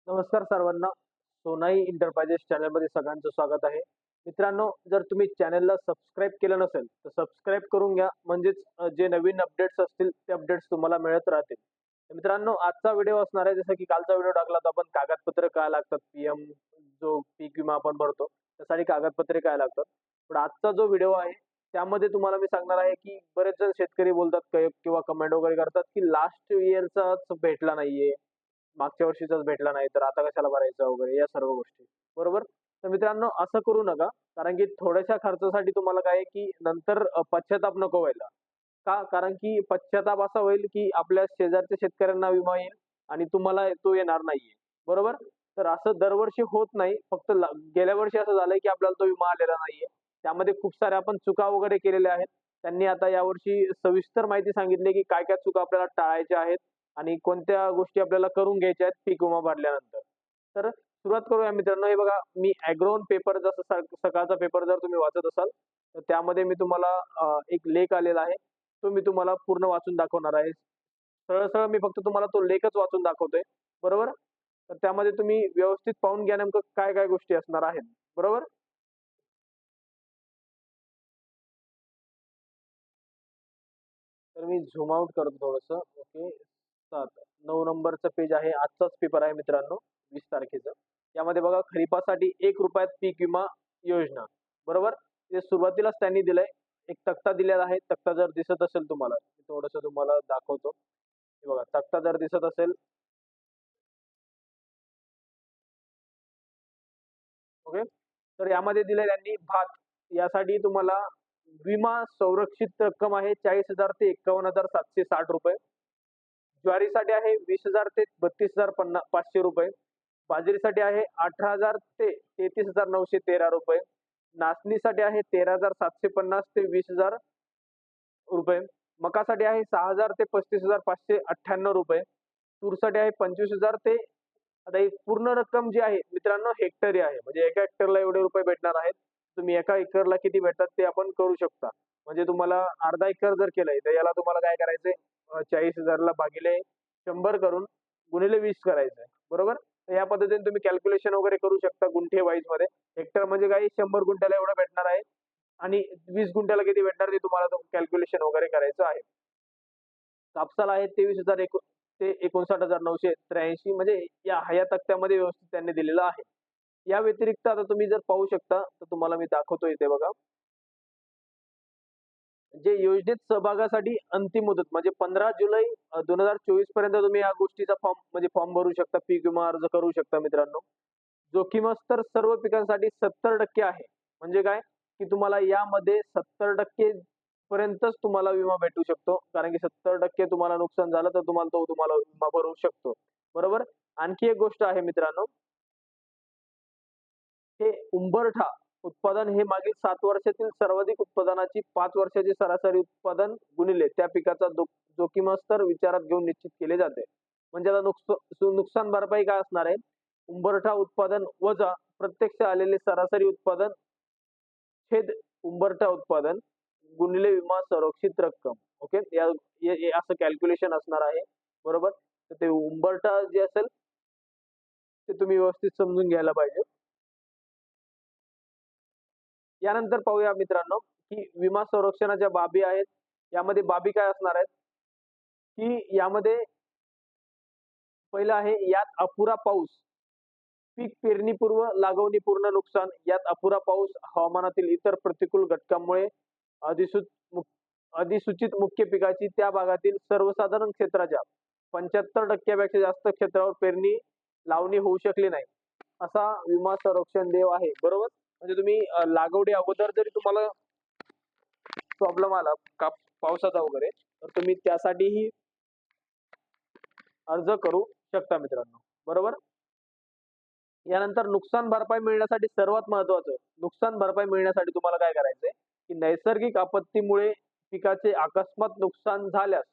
नमस्कार सर्वांना. सोनाई एंटरप्राइजेस चॅनलमध्ये सगळ्यांचं स्वागत आहे. मित्रांनो, जर तुम्ही चॅनलला सबस्क्राईब केलं नसेल, तर सबस्क्राईब करून घ्या. म्हणजेच जे नवीन अपडेट्स असतील, ते अपडेट्स तुम्हाला मिळत राहतील. तर मित्रांनो, आजचा व्हिडिओ असणार आहे, जसं की कालचा व्हिडिओ टाकला होता आपण कागदपत्र काय लागतात, जो पीक विमा आपण भरतो, त्यासाठी कागदपत्रे काय लागतात. पण आजचा जो व्हिडिओ आहे, त्यामध्ये तुम्हाला मी सांगणार आहे, की बरेच जण शेतकरी बोलतात किंवा कमेंट वगैरे करतात, की लास्ट इयरचाच भेटला नाहीये. मागच्या वर्षीचाच भेटला नाही, तर आता कशाला भरायचा वगैरे या सर्व गोष्टी. बरोबर? तर मित्रांनो असं करू नका. कारण की थोड्याशा खर्चासाठी तुम्हाला काय आहे, की नंतर पश्चाताप नको व्हायला. का? कारण की पश्चाताप असा होईल, की आपल्या शेजारच्या शेतकऱ्यांना विमा येईल आणि तुम्हाला तो येणार नाहीये. बरोबर? तर असं दरवर्षी होत नाही. फक्त गेल्या वर्षी असं झालंय, की आपल्याला तो विमा आलेला नाहीये. त्यामध्ये खूप साऱ्या आपण चुका वगैरे केलेल्या आहेत. त्यांनी आता यावर्षी सविस्तर माहिती सांगितली, की काय-काय चुका आपल्याला टाळायच्या आहेत. आणि कोणत्या गोष्टी आपल्याला करून घ्यायच्या आहेत पीक विमा भरल्यानंतर. तर सुरुवात करूया मित्रांनो. हे बघा मी ॲग्रोवन पेपर जसं सकाळचा पेपर जर तुम्ही वाचत असाल, तर त्यामध्ये मी तुम्हाला एक लेख आलेला आहे. तो मी तुम्हाला पूर्ण वाचून दाखवणार आहे. सरळ-सरळ मी फक्त तुम्हाला तो लेखच वाचून दाखवतोय. बरोबर? तर त्यामध्ये तुम्ही व्यवस्थित पाहून घ्या नेमकं काय-काय गोष्टी असणार आहेत. बरोबर? तर मी झूम आउट करतो थोडंसं. ओके. 7, 9 नंबरचं पेज आहे. आजचाच पेपर आहे मित्रांनो, 20 तारखेचा. यामध्ये बघा खरीपासाठी ₹1 पीक विमा योजना. बरोबर? ते सुरुवातीलाच त्यांनी दिलंय. एक तक्ता दिलेला आहे. तक्ता जर दिसत असेल तुम्हाला, थोडंसं तुम्हाला दाखवतो. हे बघा तक्ता जर दिसत असेल, ओके. तर यामध्ये दिलंय त्यांनी भात. यासाठी तुम्हाला विमा संरक्षित रक्कम आहे 40,000 ते ₹51,760. ज्वारीसाठी आहे 20,000 ते ₹32,500. बाजरीसाठी आहे 18,000 ते ₹33,913. नाचणीसाठी आहे 13,750 ते ₹20,000. मकासाठी आहे 6,000 ते ₹35,598. तूरसाठी आहे 25,000 ते आता ही पूर्ण रक्कम जी आहे मित्रांनो हेक्टरी आहे. म्हणजे एका हेक्टरला एवढे रुपये भेटणार आहेत. तुम्ही एका एकरला किती भेटतात ते आपण करू शकता. म्हणजे तुम्हाला अर्धा एकर जर केलंय, तर याला तुम्हाला काय करायचंय 40,000 ला भागिले 100 करून गुणिले 20 करायचंय. बरोबर? तर या पद्धतीने तुम्ही कॅल्क्युलेशन वगैरे करू शकता गुंठे वाईजमध्ये. हेक्टर म्हणजे काय 100 गुंठ्याला एवढं भेटणार आहे आणि 20 गुंठ्याला किती भेटणार ते तुम्हाला कॅल्क्युलेशन वगैरे करायचं आहे. कापसाला आहे 23,000 ते 59,983 म्हणजे या तक्त्यामध्ये व्यवस्थित त्यांनी दिलेलं आहे. या व्यतिरिक्त आता तुम्ही जर पाहू शकता, तर तुम्हाला मी दाखवतो इथे बघा. जे योजनेत सहभागासाठी अंतिम मुदत म्हणजे 15 जुलै 2024 पर्यंत तुम्ही या गोष्टीचा फॉर्म भरू शकता. पीक विमा अर्ज करू शकता मित्रांनो. जोखीम तर सर्व पिकांसाठी 70% आहे. म्हणजे काय, की तुम्हाला यामध्ये 70% पर्यंतच तुम्हाला विमा भेटू शकतो. कारण की 70% तुम्हाला नुकसान झालं तर तुम्हाला विमा भरू शकतो. बरोबर? आणखी एक गोष्ट आहे मित्रांनो, हे उंबरठा उत्पादन हे मागील 7 वर्षातील सर्वाधिक उत्पादनाची 5 वर्षाची सरासरी उत्पादन गुणिले त्या पिकाचा जोखीम स्तर विचारात घेऊन निश्चित केले जाते. म्हणजे आता नुकसान भरपाई काय असणार आहे? उंबरठा उत्पादन वजा प्रत्यक्ष आलेले सरासरी उत्पादन छेद उंबरठा उत्पादन गुणिले विमा संरक्षित रक्कम. ओके. हे असं कॅल्क्युलेशन असणार आहे. बरोबर? तर ते उंबरठा जे असेल ते तुम्ही व्यवस्थित समजून घ्यायला पाहिजे. यानंतर पाहूया मित्रांनो, की विमा संरक्षणाच्या बाबी आहेत. यामध्ये बाबी काय असणार आहेत, की यामध्ये पहिलं आहे यात अपुरा पाऊस, पीक पेरणीपूर्व लागवणीपूर्व नुकसान, यात अपुरा पाऊस, हवामानातील इतर प्रतिकूल घटकांमुळे अधिसूत मुक अधिसूचित मुख्य पिकाची त्या भागातील सर्वसाधारण क्षेत्राच्या 75% पेक्षा जास्त क्षेत्रावर पेरणी, लावणी होऊ शकली नाही. असा विमा संरक्षण देव आहे. बरोबर? म्हणजे तुम्ही लागवडी अगोदर जरी तुम्हाला प्रॉब्लेम आला पावसाचा वगैरे, तर तुम्ही त्यासाठीही अर्ज करू शकता मित्रांनो. बरोबर? यानंतर नुकसान भरपाई मिळण्यासाठी सर्वात महत्त्वाचं, नुकसान भरपाई मिळण्यासाठी तुम्हाला काय करायचंय, की नैसर्गिक आपत्तीमुळे पिकाचे अकस्मात नुकसान झाल्यास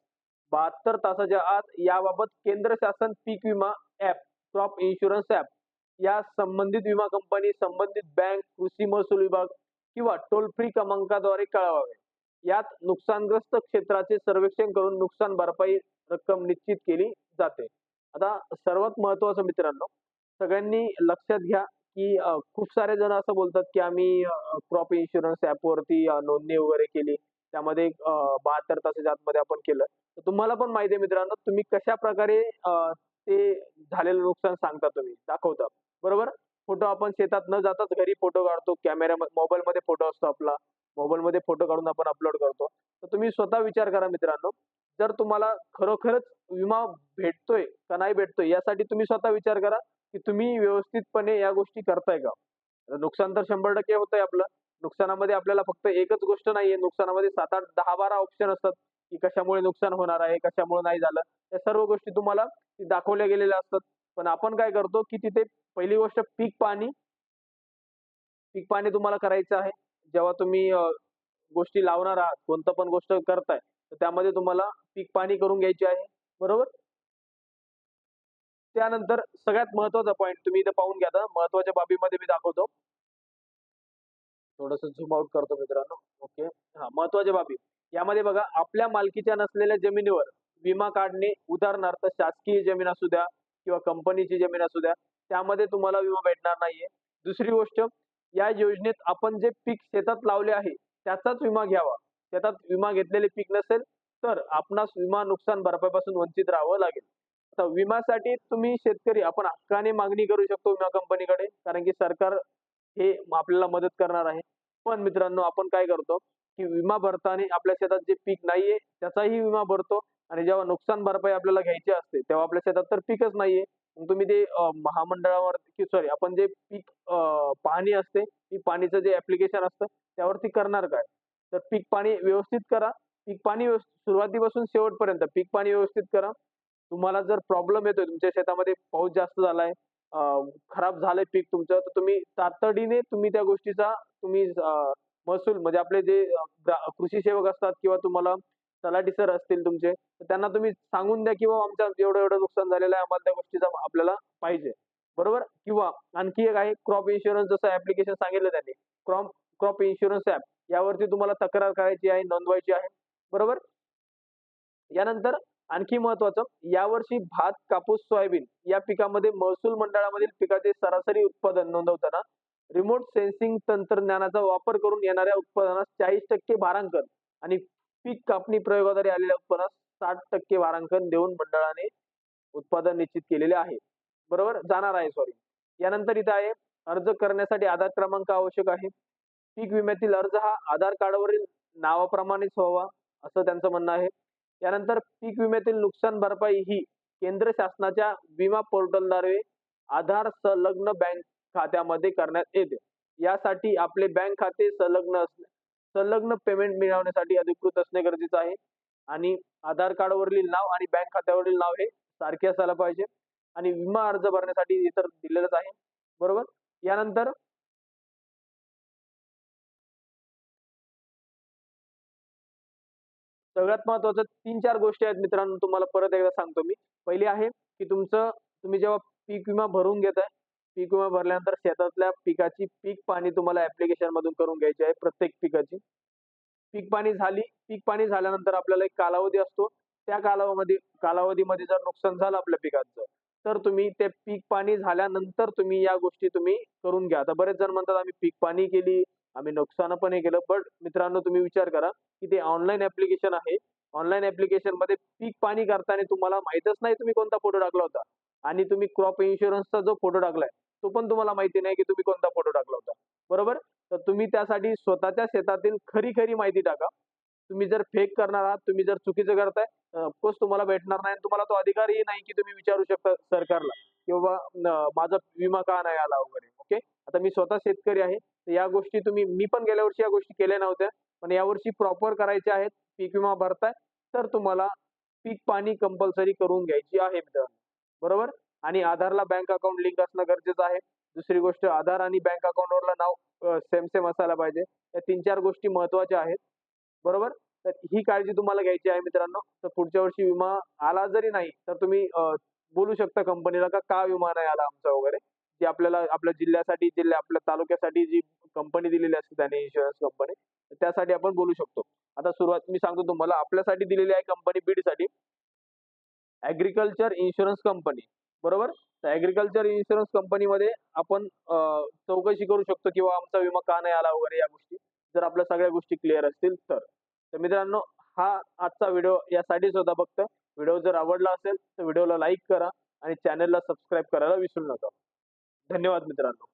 72 तासाच्या आत याबाबत केंद्र शासन पीक विमा ॲप, क्रॉप इन्शुरन्स ॲप या संबंधित विमा कंपनी, संबंधित बँक, कृषी महसूल विभाग किंवा टोल फ्री क्रमांकाद्वारे कळवावे. यात नुकसानग्रस्त क्षेत्राचे सर्वेक्षण करून नुकसान भरपाई रक्कम निश्चित केली जाते. आता सर्वात महत्त्वाचं मित्रांनो, सगळ्यांनी लक्षात घ्या, की खूप सारे जण असं बोलतात, की आम्ही क्रॉप इन्शुरन्स ॲपवरती नोंदणी वगैरे केली. त्यामध्ये 72 तासाच्या आतमध्ये आपण केलं. तर तुम्हाला पण माहिती आहे मित्रांनो, तुम्ही कशाप्रकारे ते झालेलं नुकसान सांगता तुम्ही, दाखवता. बरोबर? फोटो आपण शेतात न जाताच घरी फोटो काढतो. मोबाईलमध्ये फोटो असतो आपला. मोबाईलमध्ये फोटो काढून आपण अपलोड करतो. तर तुम्ही स्वतः विचार करा मित्रांनो, जर तुम्हाला खरोखरच विमा भेटतोय का नाही भेटतोय यासाठी तुम्ही स्वतः विचार करा, की तुम्ही व्यवस्थितपणे या गोष्टी करताय का? नुकसान तर 100% होतंय आपलं. नुकसानामध्ये आपल्याला फक्त एकच गोष्ट नाहीये, नुकसानामध्ये 7, 8, 10, 12 ऑप्शन असतात, की कशामुळे नुकसान होणार आहे, कशामुळे नाही झालं. त्या सर्व गोष्टी तुम्हाला दाखवल्या गेलेल्या असतात. पण आपण काय करतो, की तिथे पहिली गोष्ट पीक पाहणी तुम्हाला करायचं आहे. जेव्हा तुम्ही गोष्टी लावणार आहात, कोणतं पण गोष्ट करताय, तर त्यामध्ये तुम्हाला पीक पाहणी करून घ्यायची आहे. बरोबर? त्यानंतर सगळ्यात महत्त्वाचा पॉइंट तुम्ही इथे पाहून घ्या आता महत्त्वाच्या बाबीमध्ये मी दाखवतो. थोडंसं झूम आउट करतो मित्रांनो. ओके. हां, महत्त्वाच्या बाबी. यामध्ये बघा आपल्या मालकीच्या नसलेल्या जमिनीवर विमा काढणे, उदाहरणार्थ शासकीय जमीन असू द्या किंवा कंपनीची जमीन असू द्या, त्यामध्ये तुम्हाला विमा भेटणार नाहीये. दुसरी गोष्ट, या योजनेत आपण जे पीक शेतात लावले आहे, त्याचाच विमा घ्यावा. शेतात विमा घेतलेले पीक नसेल, तर आपणास विमा नुकसान भरपाईपासून वंचित राहावं लागेल. आता विम्यासाठी तुम्ही शेतकरी आपण हक्काने मागणी करू शकतो विमा कंपनीकडे, कारण की सरकार हे आपल्याला मदत करणार आहे. पण मित्रांनो आपण काय करतो, की विमा भरताना आपल्या शेतात जे पीक नाहीये त्याचाही विमा भरतो आणि जेव्हा नुकसान भरपाई आपल्याला घ्यायची असते, तेव्हा आपल्या शेतात तर पीकच नाहीये. मग तुम्ही ते महामंडळावर की सॉरी आपण जे पीक पाहणी असते, ती पाणीचं जे ॲप्लिकेशन असतं त्यावरती करणार काय? तर पीक पाणी व्यवस्थित करा. पीक पाणी सुरुवातीपासून शेवटपर्यंत पीक पाणी व्यवस्थित करा. तुम्हाला जर प्रॉब्लेम येतोय तुमच्या शेतामध्ये पाऊस जास्त झालाय, अ, खराब झालंय पीक तुमचं, तर तुम्ही तातडीने तुम्ही त्या गोष्टीचा तुम्ही महसूल म्हणजे आपले जे कृषी सेवक असतात किंवा तुम्हाला तलाठी सर असतील तुमचे, तर त्यांना तुम्ही सांगून द्या, की बाबा आमचं एवढं-एवढं नुकसान झालेलं आहे, आम्हाला त्या गोष्टीचा आपल्याला पाहिजे. बरोबर? किंवा आणखी एक आहे क्रॉप इन्शुरन्स जसं ॲप्लिकेशन सांगितलं त्यांनी. क्रॉप क्रॉप इन्शुरन्स ॲप यावरती तुम्हाला तक्रार करायची आहे, नोंदवायची आहे. बरोबर? यानंतर आणखी महत्त्वाचं, यावर्षी भात, कापूस, सोयाबीन या पिकामध्ये महसूल मंडळामधील पिकाचे सरासरी उत्पादन नोंदवताना रिमोट सेन्सिंग तंत्रज्ञानाचा वापर करून येणाऱ्या उत्पादनास 40% भारांकन आणि पीक कापणी प्रयोगाद्वारे आलेल्या उत्पन्नास 60% भारांकन देऊन मंडळाने उत्पादन निश्चित केलेले आहे. बरोबर? जाणार आहे सॉरी. यानंतर इथं आहे, अर्ज करण्यासाठी आधार क्रमांक आवश्यक आहे. पीक विम्यातील अर्ज हा आधार कार्डवरील नावाप्रमाणेच व्हावा, असं त्यांचं म्हणणं आहे. यानंतर पीक विम्यातील नुकसान भरपाई ही केंद्र शासनाच्या विमा पोर्टलद्वारे आधार संलग्न बँक खात्यामध्ये करण्यात येते. यासाठी आपले बँक खाते संलग्न पेमेंट मिळवण्यासाठी अधिकृत असणे गरजेचं आहे आणि आधार कार्डवरील नाव आणि बँक खात्यावरील नाव हे सारखे असायला पाहिजे आणि विमा अर्ज भरण्यासाठी इतर दिलेलंच आहे. बरोबर? यानंतर सगळ्यात महत्त्वाचं 3-4 गोष्टी आहेत मित्रांनो, तुम्हाला परत एकदा सांगतो मी. पहिली आहे, की तुम्ही जेव्हा पीक विमा भरून घेताय, पीक विमा भरल्यानंतर शेतातल्या पिकाची पीक पाहणी तुम्हाला ॲप्लिकेशनमधून करून घ्यायची आहे प्रत्येक पिकाची. पीक पाणी झाल्यानंतर आपल्याला एक कालावधी असतो. त्या कालावधीमध्ये जर नुकसान झालं आपल्या पिकाचं, तर तुम्ही ते पीक पाणी झाल्यानंतर तुम्ही या गोष्टी तुम्ही करून घ्या. आता बरेच जण म्हणतात आम्ही पीक पाणी केली, आम्ही नुकसानं पण हे केलं. बट मित्रांनो तुम्ही विचार करा, की ते ऑनलाईन ॲप्लिकेशन आहे. ऑनलाईन ॲप्लिकेशनमध्ये पीक पाणी करताना तुम्हाला माहीतच नाही तुम्ही कोणता फोटो टाकला होता आणि तुम्ही क्रॉप इन्शुरन्सचा जो फोटो टाकलाय, तो पण तुम्हाला माहिती नाही, की तुम्ही कोणता फोटो टाकला होता. बरोबर? तर तुम्ही त्यासाठी स्वतःच्या शेतातील खरी-खरी माहिती टाका. तुम्ही जर फेक करणार आहात, तुम्ही जर चुकीचं करताय, ऑफकोर्स तुम्हाला भेटणार नाही आणि तुम्हाला तो अधिकारही नाही, की तुम्ही विचारू शकता सरकारला, की बाबा माझा विमा का नाही आला वगैरे. ओके. आता मी स्वतः शेतकरी आहे. तर या गोष्टी मी पण गेल्या वर्षी या गोष्टी केल्या नव्हत्या. पण यावर्षी प्रॉपर करायच्या आहेत. पीक विमा भरताय, तर तुम्हाला पीक पाणी कंपल्सरी करून घ्यायची आहे मित्रांनो. बरोबर? आणि आधारला बँक अकाउंट लिंक असणं गरजेचं आहे. दुसरी गोष्ट आधार आणि बँक अकाउंटवरलं नाव सेम असायला पाहिजे. या 3-4 गोष्टी महत्त्वाच्या आहेत. बरोबर? तर ही काळजी तुम्हाला घ्यायची आहे मित्रांनो. तर पुढच्या वर्षी विमा आला जरी नाही, तर तुम्ही बोलू शकता कंपनीला का विमा नाही आला आमचा वगैरे. जी आपल्याला आपल्या जिल्ह्यासाठी, आपल्या तालुक्यासाठी जी कंपनी दिलेली असते त्याने इन्शुरन्स कंपनी, त्यासाठी आपण बोलू शकतो. आता सुरुवात मी सांगतो तुम्हाला आपल्यासाठी दिलेली आहे कंपनी बीडसाठी ॲग्रीकल्चर इन्शुरन्स कंपनी. बरोबर? तर ऍग्रीकल्चर इन्शुरन्स कंपनीमध्ये आपण चौकशी करू शकतो किंवा आमचा विमा का नाही आला वगैरे या गोष्टी, जर आपल्या सगळ्या गोष्टी क्लिअर असतील तर. तर मित्रांनो, हा आजचा व्हिडिओ यासाठीच होता फक्त. व्हिडिओ जर आवडला असेल तर व्हिडिओला लाईक करा आणि चॅनलला सबस्क्राईब करायला विसरू नका. धन्यवाद मित्रांनो.